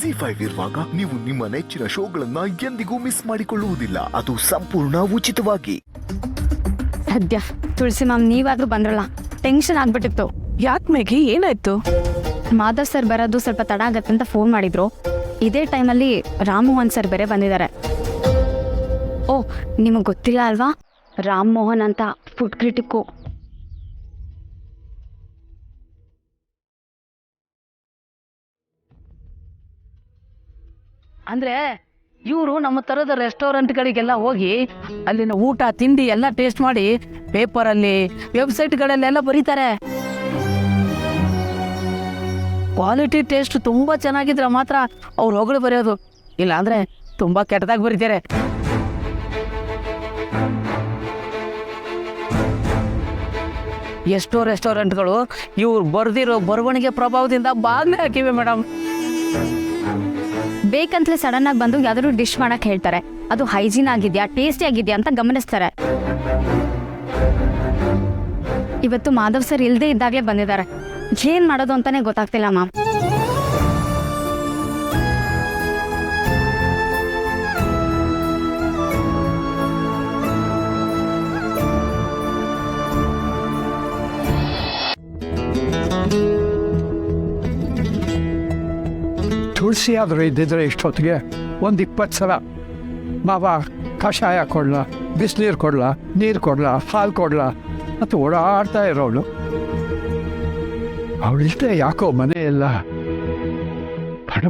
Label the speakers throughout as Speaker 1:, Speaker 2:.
Speaker 1: ಜಿ5 ಇರುವಾಗ ನೀವು ನಿಮ್ಮ ನೆಚ್ಚಿನ ಶೋಗಳನ್ನ ಎಂದಿಗೂ ಮಿಸ್ ಮಾಡಿಕೊಳ್ಳುವುದಿಲ್ಲ. ಅದು ಸಂಪೂರ್ಣ ಉಚಿತವಾಗಿ.
Speaker 2: ಸದ್ಯ ತುಳಸಿ ಮ್ಯಾಮ್ ನೀವಾದ್ರೂ ಬಂದ್ರಲ್ಲ, ಟೆನ್ಷನ್ ಆಗ್ಬಿಟ್ಟಿತ್ತು.
Speaker 3: ಯಾಕೆ ಮೇಘಿ, ಏನಾಯ್ತು?
Speaker 2: ಮಾಧವ್ ಸರ್ ಬರೋದು ಸ್ವಲ್ಪ ತಡ ಆಗತ್ತೆ ಅಂತ ಫೋನ್ ಮಾಡಿದ್ರು. ಇದೇ ಟೈಮಲ್ಲಿ ರಾಮ್ಮೋಹನ್ ಸರ್ ಬೇರೆ ಬಂದಿದ್ದಾರೆ. ಓ, ನಿಮಗೆ ಗೊತ್ತಿಲ್ಲ ಅಲ್ವಾ, ರಾಮ್ಮೋಹನ್ ಅಂತ ಫುಡ್ ಕ್ರಿಟಿಕ್ಕು.
Speaker 3: ಅಂದ್ರೆ ಇವರು ನಮ್ಮ ತರದ ರೆಸ್ಟೋರೆಂಟ್ಗಳಿಗೆಲ್ಲ ಹೋಗಿ ಅಲ್ಲಿನ ಊಟ ತಿಂಡಿ ಎಲ್ಲ ಟೇಸ್ಟ್ ಮಾಡಿ ಪೇಪರಲ್ಲಿ ವೆಬ್ಸೈಟ್ಗಳಲ್ಲೆಲ್ಲ ಬರೀತಾರೆ. ಕ್ವಾಲಿಟಿ ಟೇಸ್ಟ್ ತುಂಬಾ ಚೆನ್ನಾಗಿದ್ರೆ ಮಾತ್ರ ಅವ್ರು ಹೊಗಳು ಬರೆಯೋದು, ಇಲ್ಲ ಅಂದ್ರೆ ತುಂಬಾ ಕೆಟ್ಟದಾಗಿ ಬರೀತಾರೆ. ಎಷ್ಟೋ ರೆಸ್ಟೋರೆಂಟ್ಗಳು ಇವ್ರು ಬರ್ದಿರೋ ಬರವಣಿಗೆ ಪ್ರಭಾವದಿಂದ ಬಾಗ್ಲೇ ಹಾಕಿವೆ ಮೇಡಮ್.
Speaker 2: ಬೇಕಂತಲೇ ಸಡನ್ ಆಗಿ ಬಂದು ಯಾವ್ದಾದ್ರು ಡಿಶ್ ಮಾಡಕ್ ಹೇಳ್ತಾರೆ. ಅದು ಹೈಜೀನ್ ಆಗಿದ್ಯಾ, ಟೇಸ್ಟಿ ಆಗಿದ್ಯಾ ಅಂತ ಗಮನಿಸ್ತಾರೆ. ಇವತ್ತು ಮಾಧವ್ ಸರ್ ಇಲ್ದೇ ಇದ್ದಾಗಲೇ ಬಂದಿದ್ದಾರೆ. ಏನ್ ಮಾಡೋದು ಅಂತಾನೆ ಗೊತ್ತಾಗ್ತಿಲ್ಲ ಮ್ಯಾಮ್.
Speaker 4: ತುಳಸಿ ಆದರೂ ಇದ್ದಿದ್ರೆ ಇಷ್ಟೊತ್ತಿಗೆ 20 ಸಲ ಮಾವ ಕಷಾಯ ಕೊಡ್ಲಾ, ಬಿಸಿನೀರು ಕೊಡ್ಲಾ, ನೀರು ಕೊಡ್ಲಾ, ಹಾಲು ಕೊಡ್ಲಾ ಅಂತ ಓಡಾಡ್ತಾ ಇರೋಳು. ಅವಳಿಷ್ಟೇ ಯಾಕೋ ಮನೆ ಎಲ್ಲ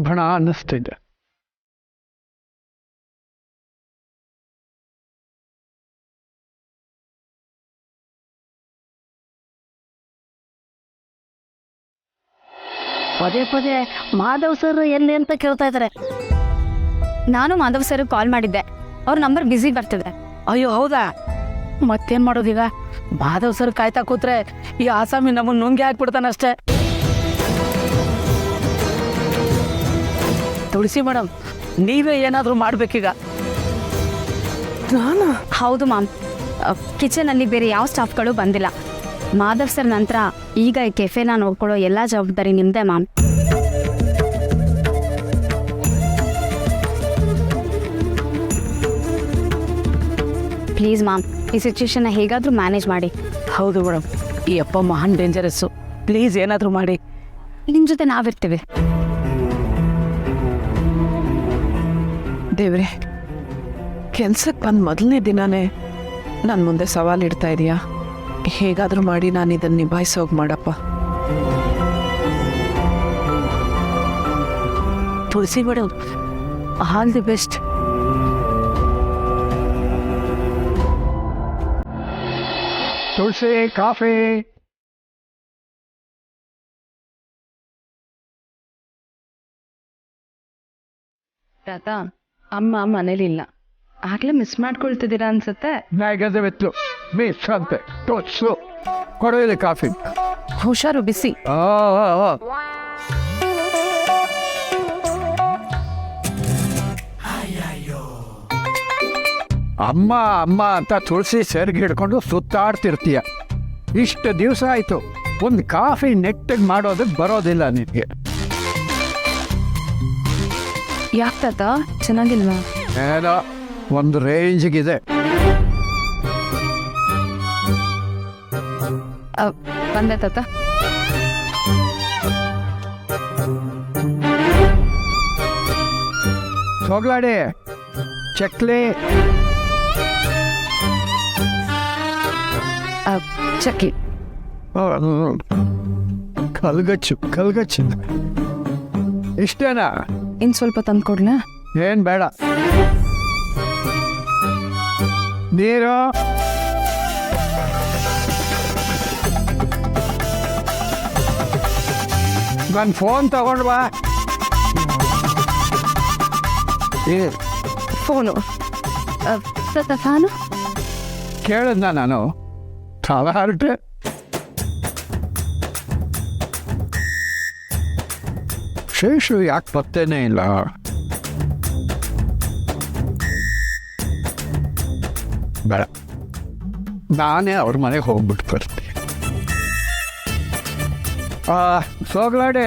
Speaker 4: ಬಣ ಅನ್ನಿಸ್ತಿದ್ದೆ.
Speaker 3: ಪದೇ ಪದೇ ಮಾಧವ್ ಸರ್ ಎಲ್ಲಿ ಅಂತ ಕೇಳ್ತಾ ಇದ್ದಾರೆ.
Speaker 2: ನಾನು ಮಾಧವ್ ಸರ್ ಕಾಲ್ ಮಾಡಿದ್ದೆ, ಅವ್ರ ನಂಬರ್ ಬ್ಯುಸಿ ಬರ್ತಿದೆ.
Speaker 3: ಅಯ್ಯೋ ಹೌದಾ, ಮತ್ತೇನ್ ಮಾಡೋದೀಗ? ಮಾಧವ್ ಸರ್ ಕಾಯ್ತಾ ಕೂತ್ರೆ ಈ ಆಸಾಮಿ ನಮ್ಮನ್ನ ನುಂಗಿ ಹಾಕ್ಬಿಡ್ತಾನಷ್ಟೇ. ತುಳಸಿ ಮೇಡಮ್, ನೀವೇ ಏನಾದರೂ ಮಾಡ್ಬೇಕೀಗ.
Speaker 2: ಹೌದು ಮ್ಯಾಮ್, ಕಿಚನಲ್ಲಿ ಬೇರೆ ಯಾವ ಸ್ಟಾಫ್ಗಳು ಬಂದಿಲ್ಲ. ಮಾಧವ್ ಸರ್ ನಂತರ ಈಗ ಈ ಕೆಫೆನ ನೋಡ್ಕೊಳ್ಳೋ ಎಲ್ಲ ಜವಾಬ್ದಾರಿ ನಿಮ್ದೇ ಮ್ಯಾಮ್. ಪ್ಲೀಸ್ ಮ್ಯಾಮ್, ಈ ಸಿಚುವೇಶನ್ನ ಹೇಗಾದರೂ ಮ್ಯಾನೇಜ್ ಮಾಡಿ.
Speaker 3: ಹೌದು ಮೇಡಮ್, ಈ ಅಪ್ಪ ಮಹಾನ್ ಡೇಂಜರಸ್ಸು. ಪ್ಲೀಸ್ ಏನಾದರೂ ಮಾಡಿ.
Speaker 2: ನಿಮ್ಮ ಜೊತೆ ನಾವಿರ್ತೀವಿ.
Speaker 5: ದೇವ್ರೆ, ಕೆಲ್ಸಕ್ಕೆ ಬಂದು ಮೊದಲನೇ ದಿನಾನೇ ನನ್ನ ಮುಂದೆ ಸವಾಲು ಇಡ್ತಾ ಇದೆಯಾ? ಹೇಗಾದರೂ ಮಾಡಿ ನಾನು ಇದನ್ನು ನಿಭಾಯಿಸೋಗಿ ಮಾಡಪ್ಪ.
Speaker 3: Tulasi madam, all the best.
Speaker 4: Tulasi, coffee.
Speaker 6: ತಾತ, ಅಮ್ಮ ಮನೇಲಿಲ್ಲ. ಆಗ್ಲೇ ಮಿಸ್ ಮಾಡ್ಕೊಳ್ತಿದ್ದೀರಾ ಅನ್ಸುತ್ತೆ.
Speaker 4: ನಾಗದ ಬೆತ್ತಲು ಮಿಸ್ ಅಂತೆ ಟೊಚ್ಚು ಕೊಡೋದಿಲ್ಲ ಕಾಫಿ.
Speaker 3: ಹುಷಾರು, ಬಿಸಿ.
Speaker 4: ಅಮ್ಮ ಅಮ್ಮ ಅಂತ ತುಳಸಿ ಸೆರ್ಗಿ ಹಿಡ್ಕೊಂಡು ಸುತ್ತಾಡ್ತಿರ್ತೀಯ. ಇಷ್ಟು ದಿವಸ ಆಯಿತು, ಒಂದು ಕಾಫಿ ನೆಟ್ಟಿಗೆ ಮಾಡೋದಕ್ಕೆ ಬರೋದಿಲ್ಲ ನಿನಗೆ.
Speaker 6: ಯಾಕೆ ತಾತ, ಚೆನ್ನಾಗಿಲ್ವಾ?
Speaker 4: ಏನೋ ಒಂದು ರೇಂಜ್ಗಿದೆ.
Speaker 6: ಬಂದೆ ತಾತ.
Speaker 4: ಸೋಗ್ಲಾಡಿ, ಚಕ್ಲಿ.
Speaker 6: ಚಕ್ಕಿ.
Speaker 4: ಕಲ್ಗಚ್ಚು ಇಷ್ಟೇನಾ?
Speaker 6: ಇನ್ನು ಸ್ವಲ್ಪ ತಂದು ಕೊಡ್ಲಾ?
Speaker 4: ಏನು ಬೇಡ. ನೀರು. ನನ್ನ ಫೋನ್ ತಗೊಂಡು ಬಾ.
Speaker 6: ಫೋನು ತಾತ, ಫಾನು
Speaker 4: ಕೇಳಿದ್ನ ನಾನು. ಸಾಲ ಹೊರಟೆ. ಶೇಷು ಯಾಕೆ ಪತ್ತೇನೇ ಇಲ್ಲ? ಬೇಡ, ನಾನೇ ಅವ್ರ ಮನೆಗೆ ಹೋಗ್ಬಿಟ್ಟು ಬರ್ತೀನಿ. ಸೋಗ್ಲಾಡಿ,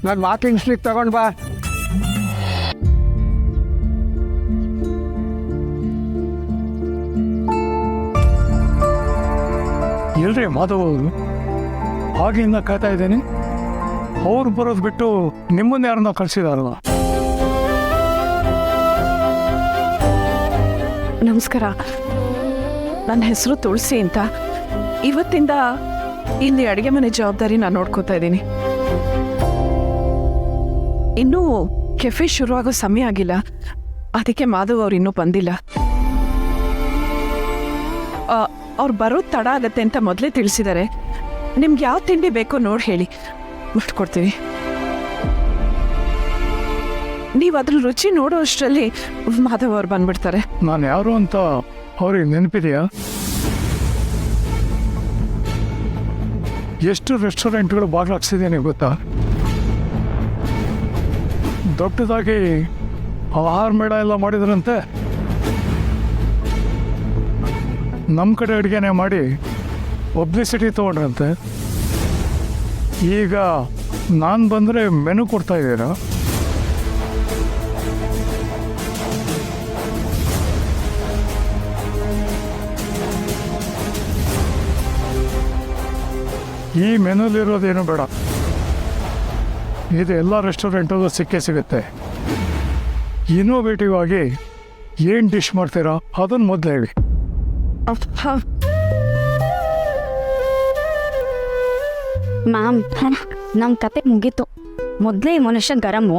Speaker 4: ನಾನು ವಾಕಿಂಗ್ ಸ್ಟಿಕ್ ತಗೊಂಡು ಬಾ. ಎಲ್ರಿ ಮಾಧವ್ ಅವರು ಆಗಿಂದ ಕಾಯ್ತಾ ಇದ್ದೀನಿ. ಅವ್ರು ಬರೋದು ಬಿಟ್ಟು ನಿಮ್ಮನ್ನ ಯಾರನ್ನ ಕಳಿಸಿದಾರಲ್ಲ.
Speaker 5: ನಮಸ್ಕಾರ, ನನ್ನ ಹೆಸರು ತುಳಸಿ ಅಂತ. ಇವತ್ತಿಂದ ಇಲ್ಲಿ ಅಡುಗೆ ಮನೆ ಜವಾಬ್ದಾರಿ ನಾನು ನೋಡ್ಕೋತಾ ಇದ್ದೀನಿ. ಇನ್ನೂ ಕೆಫೆ ಶುರುವಾಗೋ ಸಮಯ ಆಗಿಲ್ಲ, ಅದಕ್ಕೆ ಮಾಧವ್ ಅವ್ರು ಇನ್ನೂ ಬಂದಿಲ್ಲ. ಅವ್ರು ಬರೋದು ತಡ ಆಗತ್ತೆ ಅಂತ ಮೊದಲೇ ತಿಳಿಸಿದ್ದಾರೆ. ನಿಮ್ಗೆ ಯಾವ ತಿಂಡಿ ಬೇಕೋ ನೋಡಿ ಹೇಳಿ, ಮಾಡ್ಕೊಡ್ತೀವಿ. ನೀವು ಅದ್ರ ರುಚಿ ನೋಡೋ ಅಷ್ಟರಲ್ಲಿ ಮಾಧವ್ ಅವ್ರು ಬಂದ್ಬಿಡ್ತಾರೆ.
Speaker 4: ನಾನು ಯಾರು ಅಂತ ಅವ್ರಿಗೆ ನೆನಪಿದೆಯಾ? ಎಷ್ಟು ರೆಸ್ಟೋರೆಂಟ್ಗಳು ಬಾಗಿಲು ಹಾಕ್ಸಿದ್ದೀನಿ ಗೊತ್ತಾ? ದೊಡ್ಡದಾಗಿ ಆಹಾರ ಮೇಳ ಎಲ್ಲ ಮಾಡಿದ್ರಂತೆ. ನಮ್ಮ ಕಡೆ ಅಡುಗೆನೇ ಮಾಡಿ ಪಬ್ಲಿಸಿಟಿ ತೊಗೊಂಡ್ರಂತೆ. ಈಗ ನಾನು ಬಂದರೆ ಮೆನು ಕೊಡ್ತಾ ಇದ್ದೀರಾ? ಈ ಮೆನುಲಿರೋದೇನು ಬೇಡ, ಇದು ಎಲ್ಲ ರೆಸ್ಟೋರೆಂಟಲ್ಲೂ ಸಿಕ್ಕೇ ಸಿಗುತ್ತೆ. ಇನ್ನೋವೇಟಿವ್ ಆಗಿ ಏನು ಡಿಶ್ ಮಾಡ್ತೀರಾ ಅದನ್ನು ಮೊದಲು ಹೇಳಿ.
Speaker 2: ಮ್ಯಾಮ್, ನಮ್ಮ ಕತೆ ಮುಗೀತು. ಮೊದಲೇ ಈ ಮನುಷ್ಯ ಗರಮು,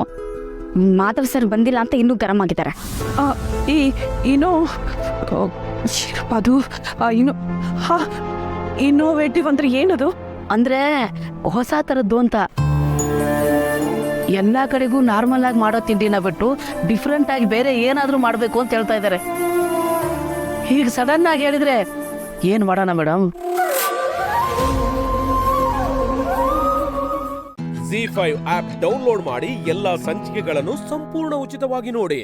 Speaker 2: ಮಾಧವ್ ಸರ್ ಬಂದಿಲ್ಲ ಅಂತ ಇನ್ನೂ ಗರಂ ಆಗಿದ್ದಾರೆ.
Speaker 5: ಏನೋ ಅದು ಇನ್ನೋವೇಟಿವ್ ಅಂದ್ರೆ ಏನದು?
Speaker 3: ಅಂದ್ರೆ ಹೊಸ ಥರದ್ದು ಅಂತ. ಎಲ್ಲ ಕಡೆಗೂ ನಾರ್ಮಲ್ ಆಗಿ ಮಾಡೋ ತಿಂಡಿನ ಬಿಟ್ಟು ಡಿಫ್ರೆಂಟ್ ಆಗಿ ಬೇರೆ ಏನಾದರೂ ಮಾಡಬೇಕು ಅಂತ ಹೇಳ್ತಾ ಇದ್ದಾರೆ. ಈಗ ಸಡನ್ ಆಗಿ ಹೇಳಿದ್ರೆ ಏನು ಮಾಡೋಣ ಮೇಡಮ್?
Speaker 7: ZEE5 ಆಪ್ ಡೌನ್ಲೋಡ್ ಮಾಡಿ ಎಲ್ಲಾ ಸಂಚಿಕೆಗಳನ್ನು ಸಂಪೂರ್ಣ ಉಚಿತವಾಗಿ ನೋಡಿ.